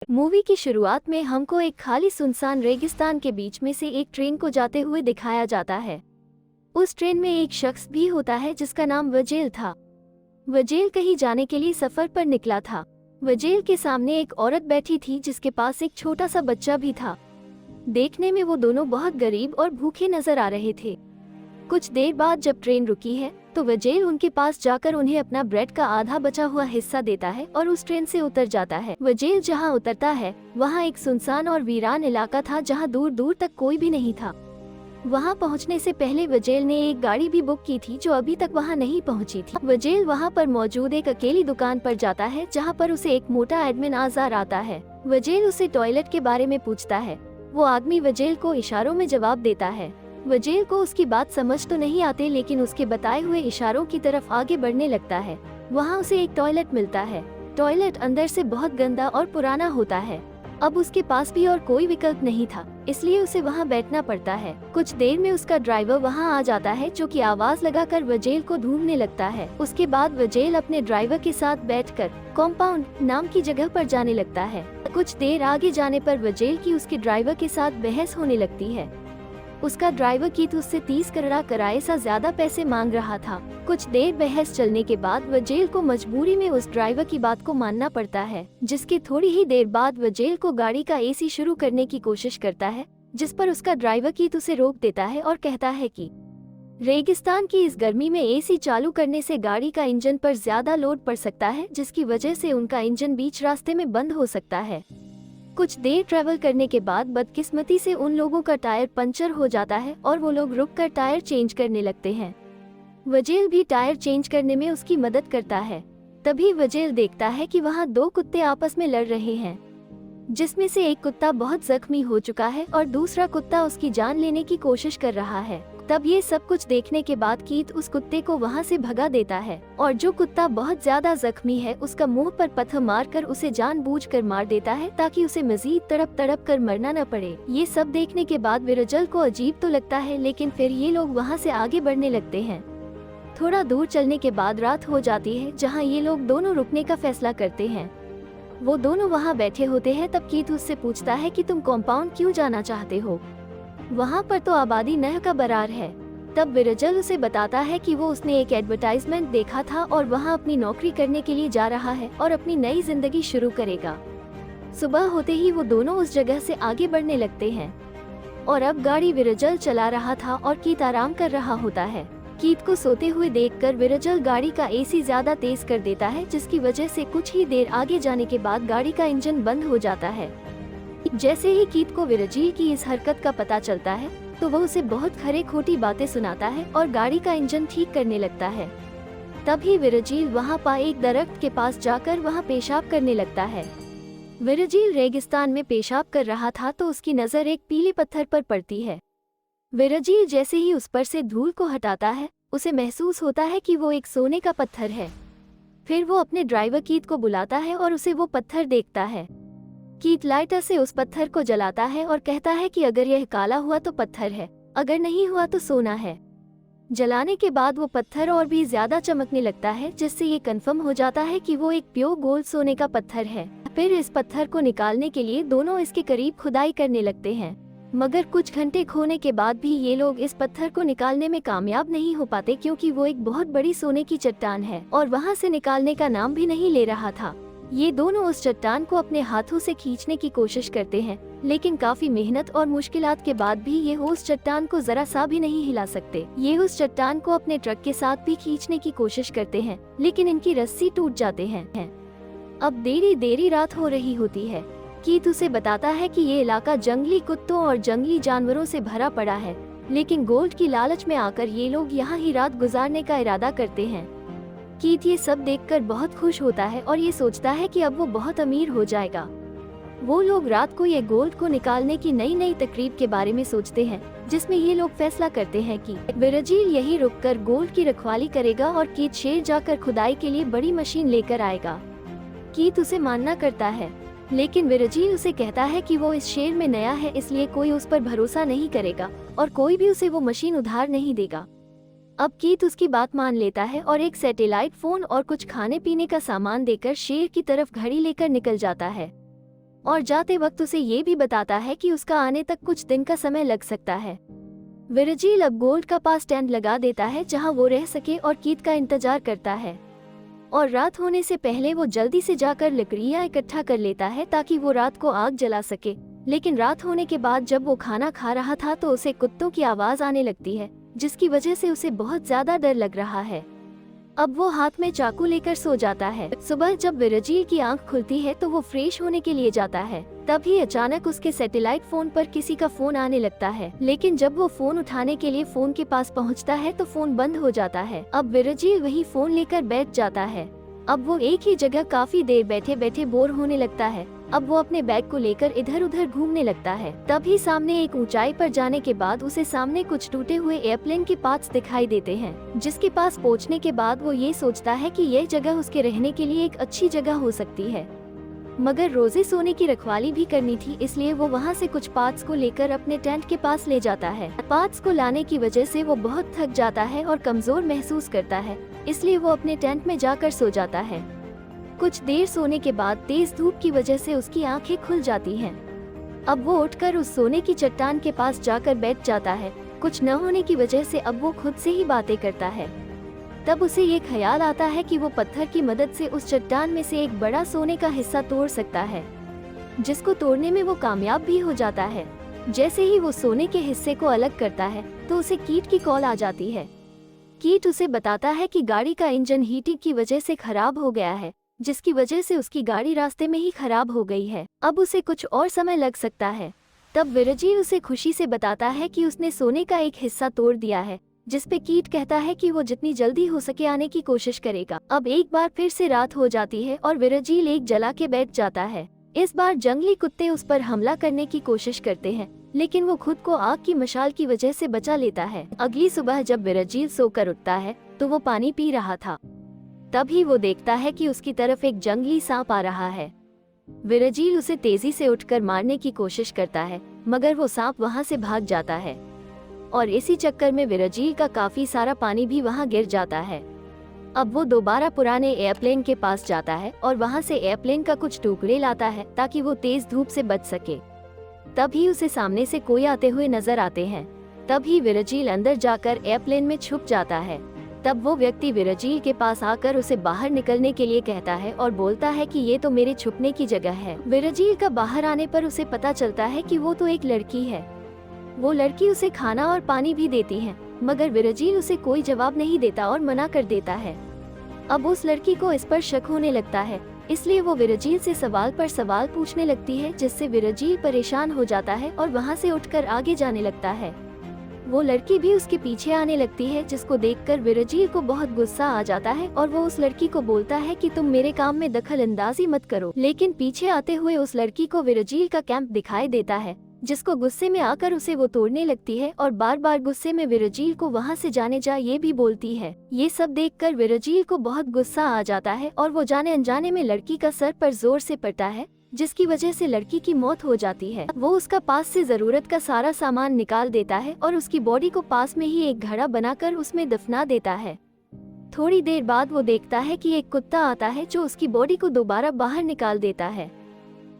Movie की शुरुआत में हमको एक खाली सुनसान रेगिस्तान के बीच में से एक ट्रेन को जाते हुए दिखाया जाता है। उस ट्रेन में एक शख्स भी होता है जिसका नाम वजेल था। वजेल कहीं जाने के लिए सफर पर निकला था। वजेल के सामने एक औरत बैठी थी जिसके पास एक छोटा सा बच्चा भी था। देखने में वो दोनों बहुत गरीब और भूखे नजर आ रहे थे। कुछ देर बाद जब ट्रेन रुकी है तो वजेल उनके पास जाकर उन्हें अपना ब्रेड का आधा बचा हुआ हिस्सा देता है और उस ट्रेन से उतर जाता है। वजेल जहां उतरता है वहां एक सुनसान और वीरान इलाका था जहां दूर दूर तक कोई भी नहीं था। वहां पहुंचने से पहले वजेल ने एक गाड़ी भी बुक की थी जो अभी तक वहां नहीं पहुंची थी। वजेल वहां पर मौजूद एक अकेली दुकान पर जाता है जहां पर उसे एक मोटा एडमिन आजार आता है। वजेल उसे टॉयलेट के बारे में पूछता है। वो आदमी वजेल को इशारों में जवाब देता है। वजेल को उसकी बात समझ तो नहीं आते लेकिन उसके बताए हुए इशारों की तरफ आगे बढ़ने लगता है। वहाँ उसे एक टॉयलेट मिलता है। टॉयलेट अंदर से बहुत गंदा और पुराना होता है। अब उसके पास भी और कोई विकल्प नहीं था, इसलिए उसे वहाँ बैठना पड़ता है। कुछ देर में उसका ड्राइवर वहाँ आ जाता है जो कि आवाज लगाकर वजेल को ढूंढने लगता है। उसके बाद वजेल अपने ड्राइवर के साथ बैठकर कॉम्पाउंड नाम की जगह पर जाने लगता है। कुछ देर आगे जाने पर वजेल की उसके ड्राइवर के साथ बहस होने लगती है। उसका ड्राइवर कीथ उससे 30 करोड़ किराए से ज्यादा पैसे मांग रहा था। कुछ देर बहस चलने के बाद वजेल को मजबूरी में उस ड्राइवर की बात को मानना पड़ता है, जिसके थोड़ी ही देर बाद वजेल को गाड़ी का एसी शुरू करने की कोशिश करता है, जिस पर उसका ड्राइवर कीथ उसे रोक देता है और कहता है कि रेगिस्तान की इस गर्मी में एसी चालू करने से गाड़ी का इंजन पर ज्यादा लोड पड़ सकता है, जिसकी वजह से उनका इंजन बीच रास्ते में बंद हो सकता है। कुछ देर ट्रेवल करने के बाद बदकिस्मती से उन लोगों का टायर पंचर हो जाता है और वो लोग रुककर टायर चेंज करने लगते हैं। वजेल भी टायर चेंज करने में उसकी मदद करता है। तभी वजेल देखता है कि वहाँ दो कुत्ते आपस में लड़ रहे हैं, जिसमें से एक कुत्ता बहुत जख्मी हो चुका है और दूसरा कुत्ता उसकी जान लेने की कोशिश कर रहा है। तब ये सब कुछ देखने के बाद कीथ उस कुत्ते को वहाँ से भगा देता है और जो कुत्ता बहुत ज्यादा जख्मी है उसका मुंह पर पत्थर मारकर उसे जानबूझकर मार देता है ताकि उसे मजीद तड़प तड़प कर मरना न पड़े। ये सब देखने के बाद विरजल को अजीब तो लगता है, लेकिन फिर ये लोग वहाँ से आगे बढ़ने लगते हैं। थोड़ा दूर चलने के बाद रात हो जाती है जहाँ ये लोग दोनों रुकने का फैसला करते हैं। वो दोनों वहाँ बैठे होते हैं। तब कीथ उससे पूछता है कि तुम कॉम्पाउंड क्यों जाना चाहते हो, वहाँ पर तो आबादी नह का बरार है। तब विरजल उसे बताता है कि वो उसने एक एडवर्टाइजमेंट देखा था और वहाँ अपनी नौकरी करने के लिए जा रहा है और अपनी नई जिंदगी शुरू करेगा। सुबह होते ही वो दोनों उस जगह से आगे बढ़ने लगते हैं और अब गाड़ी विरजल चला रहा था और कीथ आराम कर रहा होता है। कीथ को सोते हुए देखकर विरजल गाड़ी का एसी ज्यादा तेज कर देता है, जिसकी वजह से कुछ ही देर आगे जाने के बाद गाड़ी का इंजन बंद हो जाता है। जैसे ही कीथ को विरजील की इस हरकत का पता चलता है तो वह उसे बहुत खरे खोटी बातें सुनाता है और गाड़ी का इंजन ठीक करने लगता है। तभी विरजील वहाँ पर एक दरख्त के पास जाकर वहाँ पेशाब करने लगता है। विरजील रेगिस्तान में पेशाब कर रहा था तो उसकी नजर एक पीले पत्थर पर पड़ती है। विरजील जैसे ही उस पर से धूल को हटाता है उसे महसूस होता है कि वो एक सोने का पत्थर है। फिर वो अपने ड्राइवर कीथ को बुलाता है और उसे वो पत्थर देखता है। कीथ लाइटर से उस पत्थर को जलाता है और कहता है कि अगर यह काला हुआ तो पत्थर है, अगर नहीं हुआ तो सोना है। जलाने के बाद वो पत्थर और भी ज्यादा चमकने लगता है, जिससे ये कंफर्म हो जाता है कि वो एक प्योर गोल्ड सोने का पत्थर है। फिर इस पत्थर को निकालने के लिए दोनों इसके करीब खुदाई करने लगते हैं, मगर कुछ घंटे खोने के बाद भी ये लोग इस पत्थर को निकालने में कामयाब नहीं हो पाते, क्योंकि वो एक बहुत बड़ी सोने की चट्टान है और वहाँ से निकालने का नाम भी नहीं ले रहा था। ये दोनों उस चट्टान को अपने हाथों से खींचने की कोशिश करते हैं, लेकिन काफी मेहनत और मुश्किलात के बाद भी ये उस चट्टान को जरा सा भी नहीं हिला सकते। ये उस चट्टान को अपने ट्रक के साथ भी खींचने की कोशिश करते हैं, लेकिन इनकी रस्सी टूट जाते हैं। अब देरी देरी रात हो रही होती है। कीथ उसे बताता है कि ये इलाका जंगली कुत्तों और जंगली जानवरों से भरा पड़ा है, लेकिन गोल्ड की लालच में आकर ये लोग यहाँ ही रात गुजारने का इरादा करते हैं। कीथ ये सब देखकर बहुत खुश होता है और ये सोचता है कि अब वो बहुत अमीर हो जाएगा। वो लोग रात को ये गोल्ड को निकालने की नई नई तकरीब के बारे में सोचते हैं, जिसमें ये लोग फैसला करते हैं कि विरजील यही रुककर गोल्ड की रखवाली करेगा और कीथ शेर जाकर खुदाई के लिए बड़ी मशीन लेकर आएगा। कीथ उसे मानना करता है, लेकिन विरजील उसे कहता है कि वो इस शेर में नया है, इसलिए कोई उस पर भरोसा नहीं करेगा और कोई भी उसे वो मशीन उधार नहीं देगा। अब कीथ उसकी बात मान लेता है और एक सैटेलाइट फोन और कुछ खाने पीने का सामान देकर शेर की तरफ घड़ी लेकर निकल जाता है। और जाते वक्त उसे ये भी बताता है कि उसका आने तक कुछ दिन का समय लग सकता है। विरजील अब गोल्ड का पास टेंट लगा देता है जहां वो रह सके और कीथ का इंतजार करता है। और रात होने से पहले वो जल्दी से जाकर लकड़ियां इकट्ठा कर लेता है ताकि वो रात को आग जला सके। लेकिन रात होने के बाद जब वो खाना खा रहा था तो उसे कुत्तों की आवाज आने लगती है, जिसकी वजह से उसे बहुत ज्यादा डर लग रहा है। अब वो हाथ में चाकू लेकर सो जाता है। सुबह जब विरजील की आंख खुलती है तो वो फ्रेश होने के लिए जाता है। तभी अचानक उसके सैटेलाइट फोन पर किसी का फोन आने लगता है, लेकिन जब वो फोन उठाने के लिए फोन के पास पहुंचता है तो फोन बंद हो जाता है। अब विरजील वही फोन लेकर बैठ जाता है। अब वो एक ही जगह काफी देर बैठे बैठे बोर होने लगता है। अब वो अपने बैग को लेकर इधर उधर घूमने लगता है। तभी सामने एक ऊंचाई पर जाने के बाद उसे सामने कुछ टूटे हुए एयरप्लेन के पार्ट्स दिखाई देते हैं, जिसके पास पहुंचने के बाद वो ये सोचता है कि यह जगह उसके रहने के लिए एक अच्छी जगह हो सकती है। मगर रोजे सोने की रखवाली भी करनी थी, इसलिए वो वहाँ से कुछ पार्ट्स को लेकर अपने टेंट के पास ले जाता है। पार्ट्स को लाने की वजह से वो बहुत थक जाता है और कमजोर महसूस करता है, इसलिए वो अपने टेंट में जाकर सो जाता है। कुछ देर सोने के बाद तेज धूप की वजह से उसकी आंखें खुल जाती हैं। अब वो उठकर उस सोने की चट्टान के पास जाकर बैठ जाता है। कुछ न होने की वजह से अब वो खुद से ही बातें करता है। तब उसे ये ख्याल आता है कि वो पत्थर की मदद से उस चट्टान में से एक बड़ा सोने का हिस्सा तोड़ सकता है, जिसको तोड़ने में वो कामयाब भी हो जाता है। जैसे ही वो सोने के हिस्से को अलग करता है तो उसे कीट की कॉल आ जाती है। कीट उसे बताता है कि गाड़ी का इंजन हीटिंग की वजह से खराब हो गया है, जिसकी वजह से उसकी गाड़ी रास्ते में ही खराब हो गई है। अब उसे कुछ और समय लग सकता है। तब विरजील उसे खुशी से बताता है कि उसने सोने का एक हिस्सा तोड़ दिया है, जिस पे कीट कहता है कि वो जितनी जल्दी हो सके आने की कोशिश करेगा। अब एक बार फिर से रात हो जाती है और विरजील एक जला के बैठ जाता है। इस बार जंगली कुत्ते उस पर हमला करने की कोशिश करते हैं, लेकिन वो खुद को आग की मशाल की वजह से बचा लेता है। अगली सुबह जब विरजील सोकर उठता है तो वो पानी पी रहा था। तभी वो देखता है कि उसकी तरफ एक जंगली सांप आ रहा है। विरजील उसे तेजी से उठकर मारने की कोशिश करता है, मगर वो सांप वहां से भाग जाता है और इसी चक्कर में विरजील का काफी सारा पानी भी वहां गिर जाता है। अब वो दोबारा पुराने एयरप्लेन के पास जाता है और वहां से एयरप्लेन का कुछ टुकड़े लाता है ताकि वो तेज धूप से बच सके। तभी उसे सामने से कोई आते हुए नजर आते हैं। तभी विरजील अंदर जाकर एयरप्लेन में छुप जाता है। तब वो व्यक्ति विरजील के पास आकर उसे बाहर निकलने के लिए कहता है और बोलता है कि ये तो मेरे छुपने की जगह है। विरजील का बाहर आने पर उसे पता चलता है कि वो तो एक लड़की है। वो लड़की उसे खाना और पानी भी देती है, मगर विरजील उसे कोई जवाब नहीं देता और मना कर देता है। अब उस लड़की को इस पर शक होने लगता है, इसलिए वो विरजील से सवाल पर सवाल पूछने लगती है, जिससे विरजील परेशान हो जाता है और वहाँ से उठकर आगे जाने लगता है। वो लड़की भी उसके पीछे आने लगती है, जिसको देखकर विरजील को बहुत गुस्सा आ जाता है और वो उस लड़की को बोलता है कि तुम मेरे काम में दखल अंदाजी मत करो। लेकिन पीछे आते हुए उस लड़की को विरजील का कैंप दिखाई देता है, जिसको गुस्से में आकर उसे वो तोड़ने लगती है और बार बार गुस्से में विरजील को वहाँ से जाने जा ये भी बोलती है। ये सब देखकर विरजील को बहुत गुस्सा आ जाता है और वो जाने अनजाने में लड़की का सर पर जोर से पड़ता है, जिसकी वजह से लड़की की मौत हो जाती है। वो उसका पास से जरूरत का सारा सामान निकाल देता है और उसकी बॉडी को पास में ही एक घड़ा बनाकर उसमें दफना देता है। थोड़ी देर बाद वो देखता है कि एक कुत्ता आता है जो उसकी बॉडी को दोबारा बाहर निकाल देता है।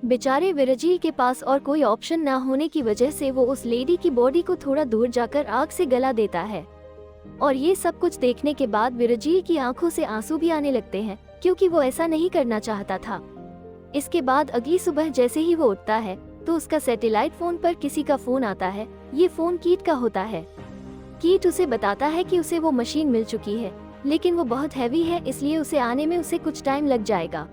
बेचारे विरजील के पास और कोई ऑप्शन ना होने की वजह से वो उस लेडी की बॉडी को थोड़ा दूर जाकर आग से गला देता है। और ये सब कुछ देखने के बाद विरजील की आंखों से आंसू भी आने लगते हैं, क्योंकि वो ऐसा नहीं करना चाहता था। इसके बाद अगली सुबह जैसे ही वो उठता है तो उसका सैटेलाइट फोन पर किसी का फोन आता है। ये फोन कीट का होता है। कीट उसे बताता है कि उसे वो मशीन मिल चुकी है, लेकिन वो बहुत हैवी है, इसलिए उसे आने में उसे कुछ टाइम लग जाएगा।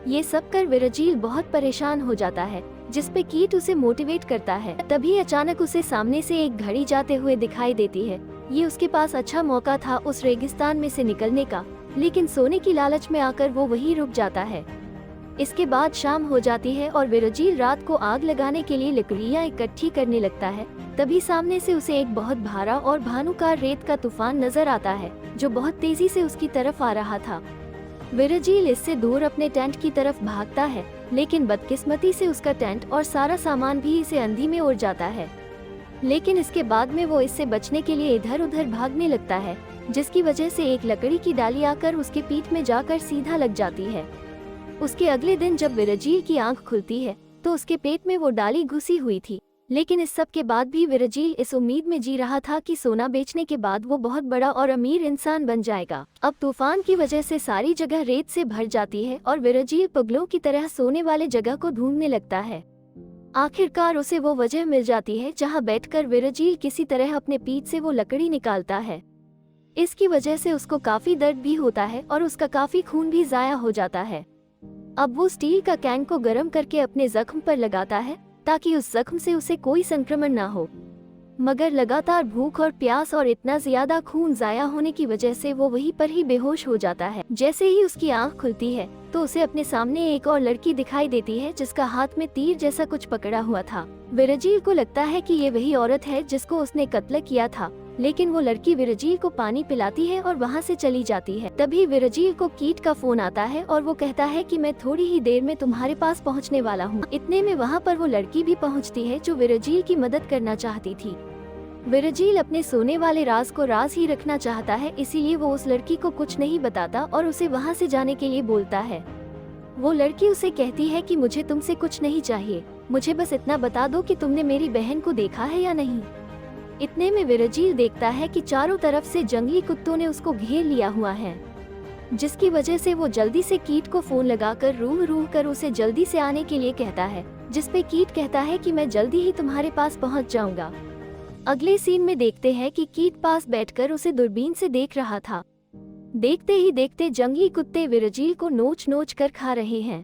ये सब कर विरजील बहुत परेशान हो जाता है, जिसपे कीट उसे मोटिवेट करता है। तभी अचानक उसे सामने से एक घड़ी जाते हुए दिखाई देती है। ये उसके पास अच्छा मौका था उस रेगिस्तान में से निकलने का, लेकिन सोने की लालच में आकर वो वहीं रुक जाता है। इसके बाद शाम हो जाती है और विरजील रात को आग लगाने के लिए लकड़ियां इकट्ठी करने लगता है। तभी सामने से उसे एक बहुत भारा और भानुकार रेत का तूफान नजर आता है, जो बहुत तेजी से उसकी तरफ आ रहा था। विरजील इससे दूर अपने टेंट की तरफ भागता है, लेकिन बदकिस्मती से उसका टेंट और सारा सामान भी इसे अंधी में उड़ जाता है। लेकिन इसके बाद में वो इससे बचने के लिए इधर उधर भागने लगता है, जिसकी वजह से एक लकड़ी की डाली आकर उसके पीठ में जाकर सीधा लग जाती है। उसके अगले दिन जब विरजील की आंख खुलती है तो उसके पेट में वो डाली घुसी हुई थी। लेकिन इस सब के बाद भी विरजील इस उम्मीद में जी रहा था कि सोना बेचने के बाद वो बहुत बड़ा और अमीर इंसान बन जाएगा। अब तूफान की वजह से सारी जगह रेत से भर जाती है और विरजील पगलों की तरह सोने वाले जगह को ढूंढने लगता है। आखिरकार उसे वो वजह मिल जाती है जहां बैठकर विरजील किसी तरह अपने पीठ से वो लकड़ी निकालता है। इसकी वजह से उसको काफी दर्द भी होता है और उसका काफी खून भी जाया हो जाता है। अब वो स्टील का कैन को गर्म करके अपने जख्म पर लगाता है ताकि उस जख्म से उसे कोई संक्रमण ना हो। मगर लगातार भूख और प्यास और इतना ज्यादा खून जाया होने की वजह से वो वहीं पर ही बेहोश हो जाता है। जैसे ही उसकी आंख खुलती है तो उसे अपने सामने एक और लड़की दिखाई देती है जिसका हाथ में तीर जैसा कुछ पकड़ा हुआ था। विरजील को लगता है कि ये वही औरत है जिसको उसने कत्ल किया था, लेकिन वो लड़की विरजील को पानी पिलाती है और वहाँ से चली जाती है। तभी विरजील को कीट का फोन आता है और वो कहता है कि मैं थोड़ी ही देर में तुम्हारे पास पहुँचने वाला हूँ। इतने में वहाँ पर वो लड़की भी पहुँचती है जो विरजील की मदद करना चाहती थी। विरजील अपने सोने वाले राज को राज ही रखना चाहता है, इसीलिए वो उस लड़की को कुछ नहीं बताता और उसे वहाँ से जाने के लिए बोलता है। वो लड़की उसे कहती है कि मुझे तुमसे कुछ नहीं चाहिए, मुझे बस इतना बता दो कि तुमने मेरी बहन को देखा है या नहीं। इतने में विरजील देखता है कि चारों तरफ से जंगली कुत्तों ने उसको घेर लिया हुआ है, जिसकी वजह से वो जल्दी से कीट को फोन लगाकर रूह रूह कर उसे जल्दी से आने के लिए कहता है, जिसपे कीट कहता है कि मैं जल्दी ही तुम्हारे पास पहुंच जाऊंगा। अगले सीन में देखते हैं कि कीट पास बैठकर उसे दूरबीन से देख रहा था। देखते ही देखते जंगली कुत्ते विरजील को नोच नोच कर खा रहे हैं।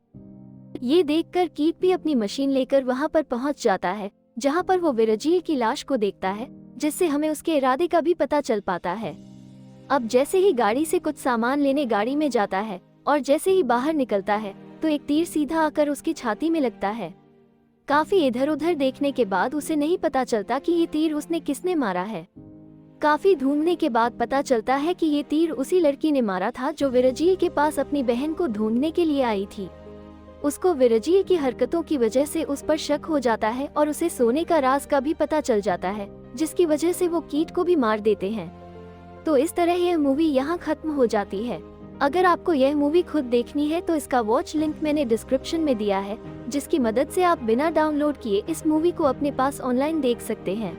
ये देखकर कीट भी अपनी मशीन लेकर वहां पर पहुंच जाता है, जहां पर वो विरजील की लाश को देखता है, जिससे हमें उसके इरादे का भी पता चल पाता है। अब जैसे ही गाड़ी से कुछ सामान लेने गाड़ी में जाता है और जैसे ही बाहर निकलता है तो एक तीर सीधा आकर उसकी छाती में लगता है। काफी इधर उधर देखने के बाद उसे नहीं पता चलता कि ये तीर उसने किसने मारा है। काफी ढूंढने के बाद पता चलता है कि ये तीर उसी लड़की ने मारा था जो विरजील के पास अपनी बहन को ढूंढने के लिए आई थी। उसको विरजील की हरकतों की वजह से उस पर शक हो जाता है और उसे सोने का राज का भी पता चल जाता है, जिसकी वजह से वो कीट को भी मार देते हैं। तो इस तरह यह मूवी यहाँ खत्म हो जाती है। अगर आपको यह मूवी खुद देखनी है तो इसका वॉच लिंक मैंने डिस्क्रिप्शन में दिया है, जिसकी मदद से आप बिना डाउनलोड किए इस मूवी को अपने पास ऑनलाइन देख सकते हैं।